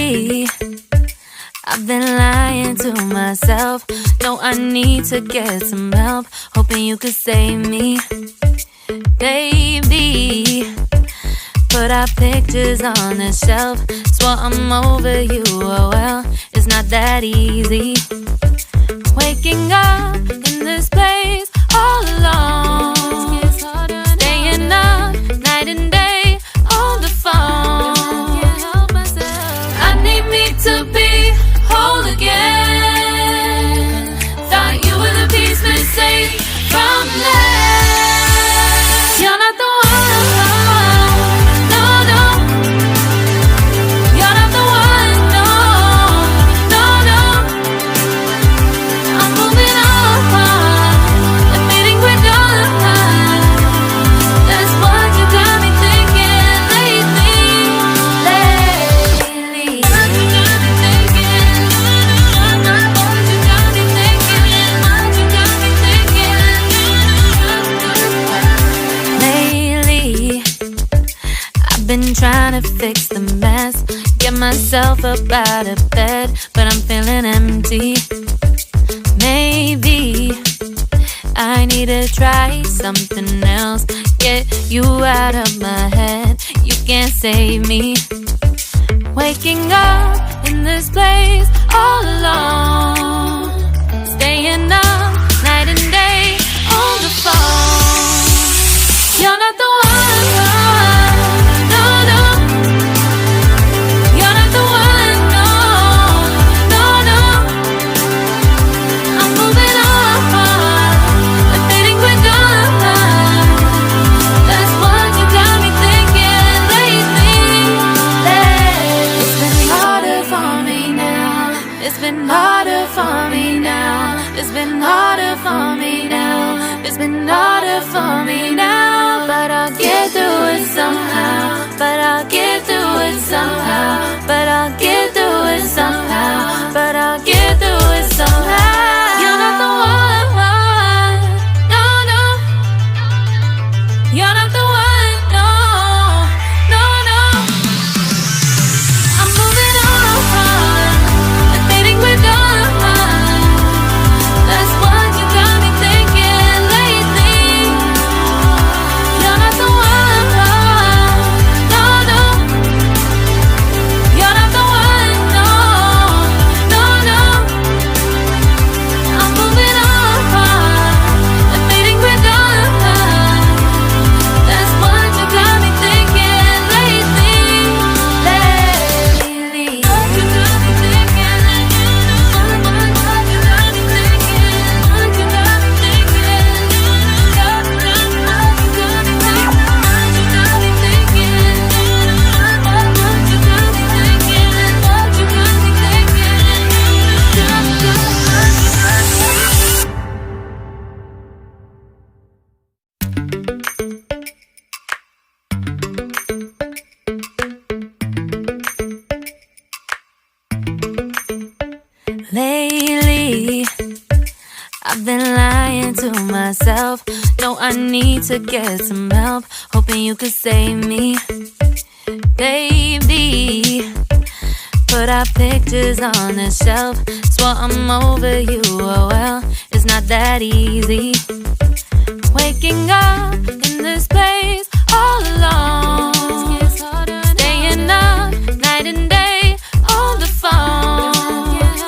Lately, I've been lying to myself. No, I need to get some help. Hoping you could save me, baby. Put our pictures on the shelf. Swore I'm over you, oh well, it's not that easy. Waking up in this place all alone, staying up night and day on the phone. I need me to be whole again. Thought you were the piece missing from that. You're not the one. Been trying to fix the mess, get myself up out of bed, but I'm feeling empty. Maybe I need to try something else, get you out of my head. You can't save me. Waking up in this place all alone, staying up night and day on the phone. You're not the one. It's been harder for me now. It's been harder for me now. It's been harder for me now. But I'll get through it somehow. But I'll get through it somehow. But I'll get through it somehow. But I'll get through it somehow. You're not the one. No, no. You're not the one. No, no, no. I'm moving on. Lately, I've been lying to myself. No, I need to get some help. Hoping you could save me, baby. Put our pictures on the shelf. Swore I'm over you, oh well, it's not that easy. Waking